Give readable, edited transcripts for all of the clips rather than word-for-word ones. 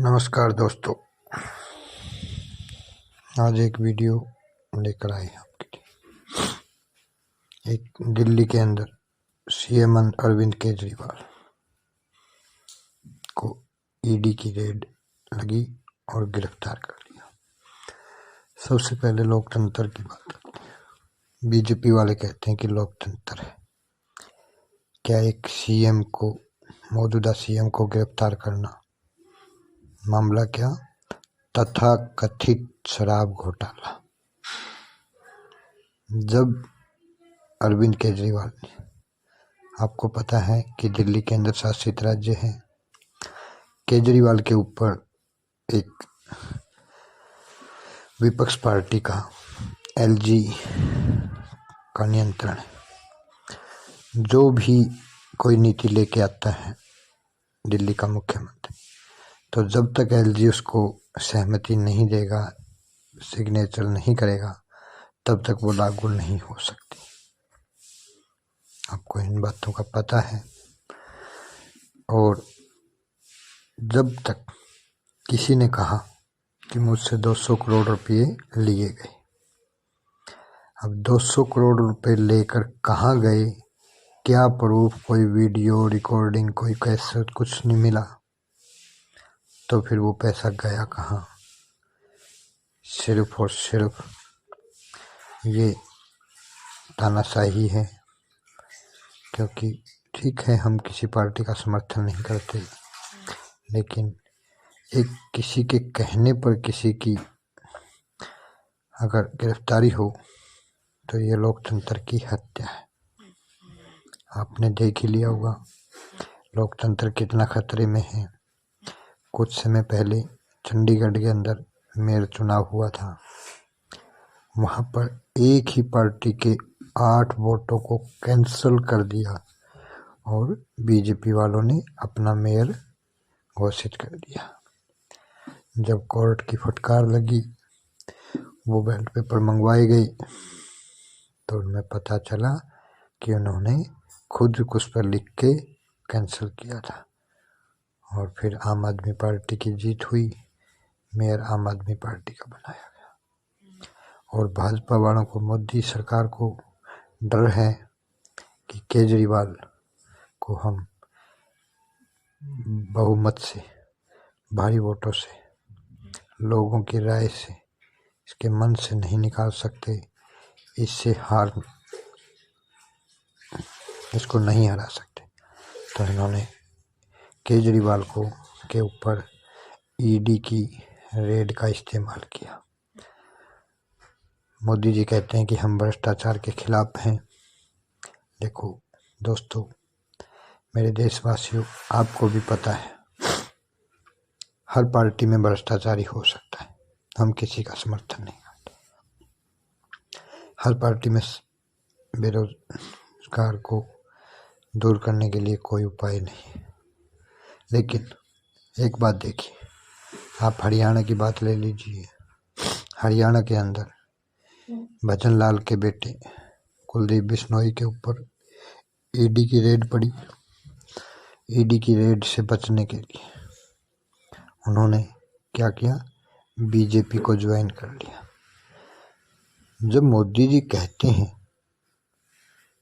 नमस्कार दोस्तों, आज एक वीडियो लेकर आए हैं आपके लिए। एक दिल्ली के अंदर सीएम अरविंद केजरीवाल को ईडी की रेड लगी और गिरफ्तार कर लिया। सबसे पहले लोकतंत्र की बात करते हैं। बीजेपी वाले कहते हैं कि लोकतंत्र है। क्या एक सीएम को, मौजूदा सीएम को गिरफ्तार करना, मामला क्या? तथा कथित शराब घोटाला। जब अरविंद केजरीवाल ने, आपको पता है कि दिल्ली केंद्र शासित राज्य है, केजरीवाल के ऊपर एक विपक्ष पार्टी का एलजी का नियंत्रण है। जो भी कोई नीति लेके आता है दिल्ली का मुख्यमंत्री, तो जब तक एलजी उसको सहमति नहीं देगा, सिग्नेचर नहीं करेगा, तब तक वो लागू नहीं हो सकती। आपको इन बातों का पता है। और जब तक किसी ने कहा कि मुझसे 200 करोड़ रुपये लिए गए, अब 200 करोड़ रुपए लेकर कहाँ गए, क्या प्रूफ, कोई वीडियो रिकॉर्डिंग, कोई कैसेट, कुछ नहीं मिला, तो फिर वो पैसा गया कहाँ? सिर्फ और सिर्फ ये तानाशाही है। क्योंकि ठीक है, हम किसी पार्टी का समर्थन नहीं करते, लेकिन एक किसी के कहने पर किसी की अगर गिरफ्तारी हो तो ये लोकतंत्र की हत्या है। आपने देख ही लिया होगा लोकतंत्र कितना खतरे में है। कुछ समय पहले चंडीगढ़ के अंदर मेयर चुनाव हुआ था। वहाँ पर एक ही पार्टी के 8 वोटों को कैंसिल कर दिया और बीजेपी वालों ने अपना मेयर घोषित कर दिया। जब कोर्ट की फटकार लगी, वो बैलेट पेपर मंगवाए गए, तो उनमें पता चला कि उन्होंने खुद कुछ पर लिख के कैंसिल किया था। और फिर आम आदमी पार्टी की जीत हुई, मेयर आम आदमी पार्टी का बनाया गया। और भाजपा वालों को, मोदी सरकार को डर है कि केजरीवाल को हम बहुमत से, भारी वोटों से, लोगों की राय से, इसके मन से नहीं निकाल सकते, इसको नहीं हरा सकते। तो इन्होंने केजरीवाल को के ऊपर ईडी की रेड का इस्तेमाल किया। मोदी जी कहते हैं कि हम भ्रष्टाचार के खिलाफ हैं। देखो दोस्तों, मेरे देशवासियों, आपको भी पता है हर पार्टी में भ्रष्टाचारी हो सकता है। हम किसी का समर्थन नहीं करते। हर पार्टी में बेरोजगार को दूर करने के लिए कोई उपाय नहीं। लेकिन एक बात देखिए, आप हरियाणा की बात ले लीजिए। हरियाणा के अंदर भजन लाल के बेटे कुलदीप बिश्नोई के ऊपर ईडी की रेड पड़ी। ईडी की रेड से बचने के लिए उन्होंने क्या किया? बीजेपी को ज्वाइन कर लिया। जब मोदी जी कहते हैं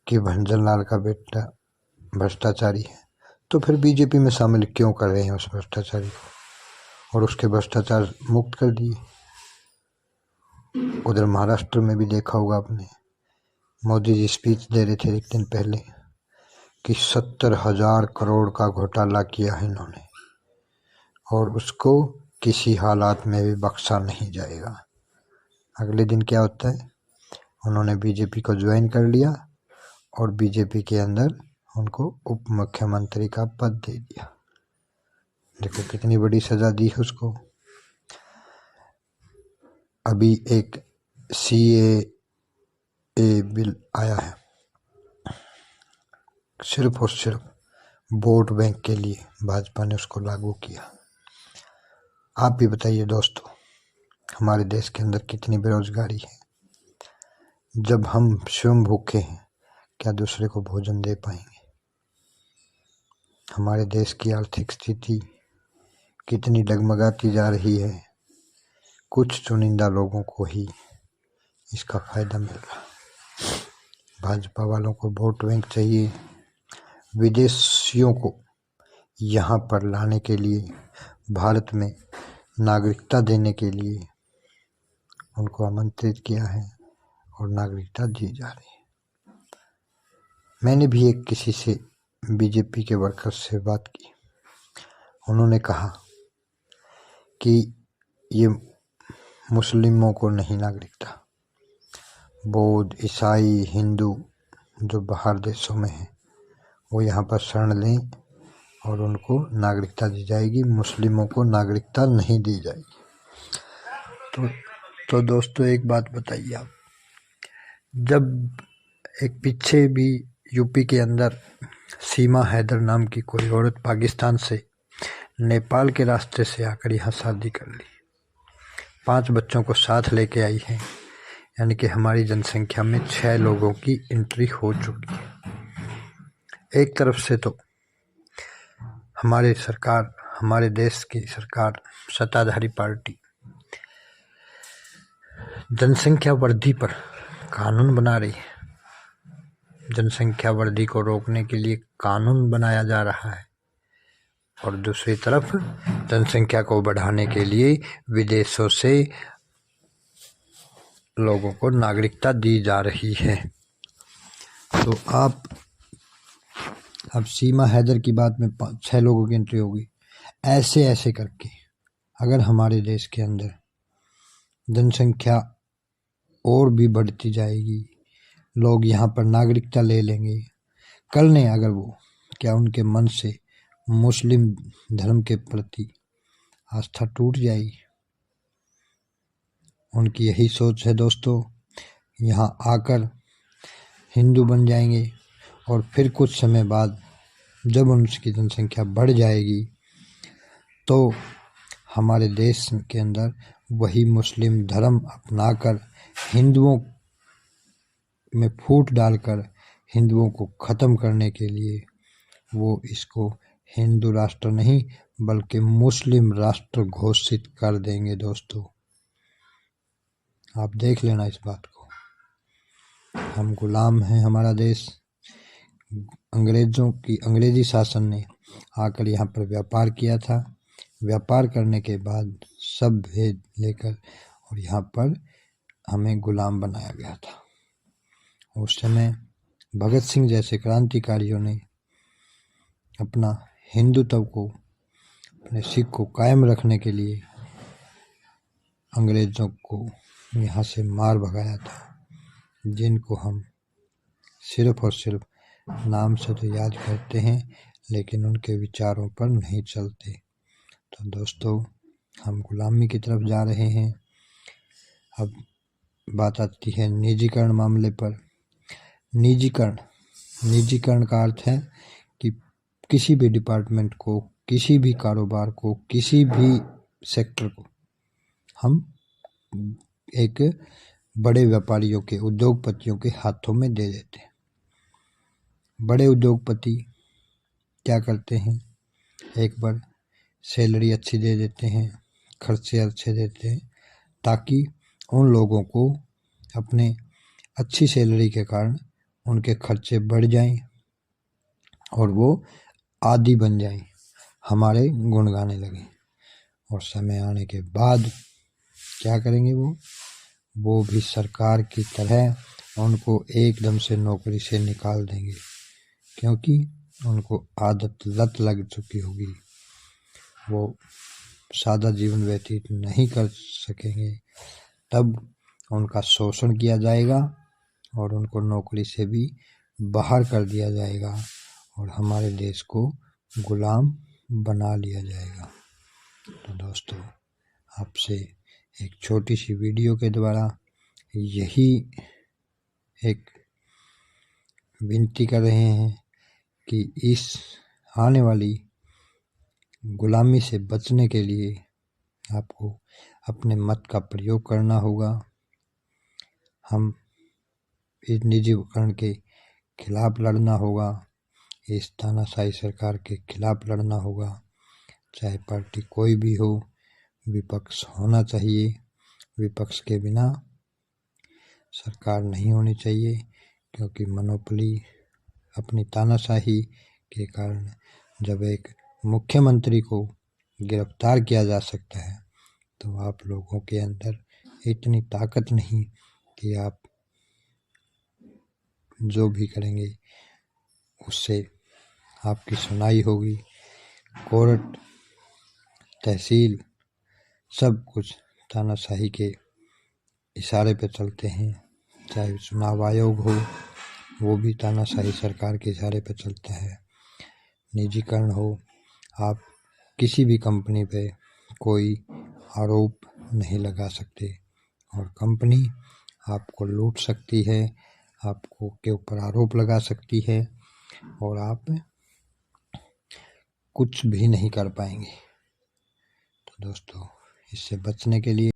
कि भजन लाल का बेटा भ्रष्टाचारी है, तो फिर बीजेपी में शामिल क्यों कर रहे हैं उस भ्रष्टाचारी को, और उसके भ्रष्टाचार मुक्त कर दिए। उधर महाराष्ट्र में भी देखा होगा आपने, मोदी जी स्पीच दे रहे थे एक दिन पहले कि 70,000 करोड़ का घोटाला किया है इन्होंने, और उसको किसी हालात में भी बख्शा नहीं जाएगा। अगले दिन क्या होता है? उन्होंने बीजेपी को ज्वाइन कर लिया और बीजेपी के अंदर उनको उप मुख्यमंत्री का पद दे दिया। देखो कितनी बड़ी सजा दी है उसको। अभी एक सीएए बिल आया है, सिर्फ और सिर्फ वोट बैंक के लिए भाजपा ने उसको लागू किया। आप भी बताइए दोस्तों, हमारे देश के अंदर कितनी बेरोजगारी है। जब हम स्वयं भूखे हैं, क्या दूसरे को भोजन दे पाएंगे? हमारे देश की आर्थिक स्थिति कितनी डगमगाती जा रही है। कुछ चुनिंदा लोगों को ही इसका फायदा मिल रहा। भाजपा वालों को वोट बैंक चाहिए, विदेशियों को यहाँ पर लाने के लिए, भारत में नागरिकता देने के लिए उनको आमंत्रित किया है और नागरिकता दी जा रही है। मैंने भी एक किसी से बीजेपी के वर्कर से बात की। उन्होंने कहा कि ये मुस्लिमों को नहीं नागरिकता, बौद्ध, ईसाई, हिंदू जो बाहर देशों में हैं वो यहाँ पर शरण लें और उनको नागरिकता दी जाएगी, मुस्लिमों को नागरिकता नहीं दी जाएगी। तो दोस्तों एक बात बताइए आप, जब एक पीछे भी यूपी के अंदर सीमा हैदर नाम की कोई औरत पाकिस्तान से नेपाल के रास्ते से आकर यहाँ शादी कर ली, 5 बच्चों को साथ लेके आई है, यानी कि हमारी जनसंख्या में 6 लोगों की एंट्री हो चुकी है। एक तरफ से तो हमारी सरकार, हमारे देश की सरकार, सत्ताधारी पार्टी जनसंख्या वृद्धि पर कानून बना रही है, जनसंख्या वृद्धि को रोकने के लिए कानून बनाया जा रहा है, और दूसरी तरफ जनसंख्या को बढ़ाने के लिए विदेशों से लोगों को नागरिकता दी जा रही है। तो आप अब सीमा हैदर की बात में 6 लोगों की एंट्री होगी। ऐसे करके अगर हमारे देश के अंदर जनसंख्या और भी बढ़ती जाएगी, लोग यहाँ पर नागरिकता ले लेंगे, कल नहीं अगर वो क्या उनके मन से मुस्लिम धर्म के प्रति आस्था टूट जाएगी। उनकी यही सोच है दोस्तों, यहाँ आकर हिंदू बन जाएंगे और फिर कुछ समय बाद जब उनकी जनसंख्या बढ़ जाएगी तो हमारे देश के अंदर वही मुस्लिम धर्म अपनाकर हिंदुओं में फूट डालकर हिंदुओं को ख़त्म करने के लिए वो इसको हिंदू राष्ट्र नहीं बल्कि मुस्लिम राष्ट्र घोषित कर देंगे। दोस्तों आप देख लेना इस बात को। हम गुलाम हैं, हमारा देश अंग्रेजी शासन ने आकर यहाँ पर व्यापार किया था, व्यापार करने के बाद सब भेद लेकर और यहाँ पर हमें गुलाम बनाया गया था। उस समय भगत सिंह जैसे क्रांतिकारियों ने अपना हिंदुत्व को, अपने सिख को कायम रखने के लिए अंग्रेज़ों को यहाँ से मार भगाया था, जिनको हम सिर्फ और सिर्फ नाम से तो याद करते हैं लेकिन उनके विचारों पर नहीं चलते। तो दोस्तों हम गुलामी की तरफ जा रहे हैं। अब बात आती है निजीकरण मामले पर। निजीकरण का अर्थ है कि किसी भी डिपार्टमेंट को, किसी भी कारोबार को, किसी भी सेक्टर को हम एक बड़े व्यापारियों के, उद्योगपतियों के हाथों में दे देते हैं। बड़े उद्योगपति क्या करते हैं, एक बार सैलरी अच्छी दे देते हैं, खर्चे अच्छे देते हैं, ताकि उन लोगों को अपने अच्छी सैलरी के कारण उनके खर्चे बढ़ जाएं और वो आदी बन जाएं, हमारे गुण गाने लगें। और समय आने के बाद क्या करेंगे, वो भी सरकार की तरह उनको एकदम से नौकरी से निकाल देंगे, क्योंकि उनको आदत लत लग चुकी होगी। वो सादा जीवन व्यतीत नहीं कर सकेंगे, तब उनका शोषण किया जाएगा और उनको नौकरी से भी बाहर कर दिया जाएगा और हमारे देश को गुलाम बना लिया जाएगा। तो दोस्तों आपसे एक छोटी सी वीडियो के द्वारा यही एक विनती कर रहे हैं कि इस आने वाली गुलामी से बचने के लिए आपको अपने मत का प्रयोग करना होगा। हम इस निजीकरण के खिलाफ लड़ना होगा, इस तानाशाही सरकार के खिलाफ लड़ना होगा, चाहे पार्टी कोई भी हो, विपक्ष होना चाहिए। विपक्ष के बिना सरकार नहीं होनी चाहिए, क्योंकि मोनोपोली अपनी तानाशाही के कारण जब एक मुख्यमंत्री को गिरफ्तार किया जा सकता है, तो आप लोगों के अंदर इतनी ताकत नहीं कि आप जो भी करेंगे उससे आपकी सुनाई होगी। कोर्ट, तहसील, सब कुछ तानाशाही के इशारे पे चलते हैं। चाहे चुनाव आयोग हो, वो भी तानाशाही सरकार के इशारे पे चलता है। निजीकरण हो, आप किसी भी कंपनी पे कोई आरोप नहीं लगा सकते, और कंपनी आपको लूट सकती है, आपको के ऊपर आरोप लगा सकती है, और आप कुछ भी नहीं कर पाएंगे। तो दोस्तों, इससे बचने के लिए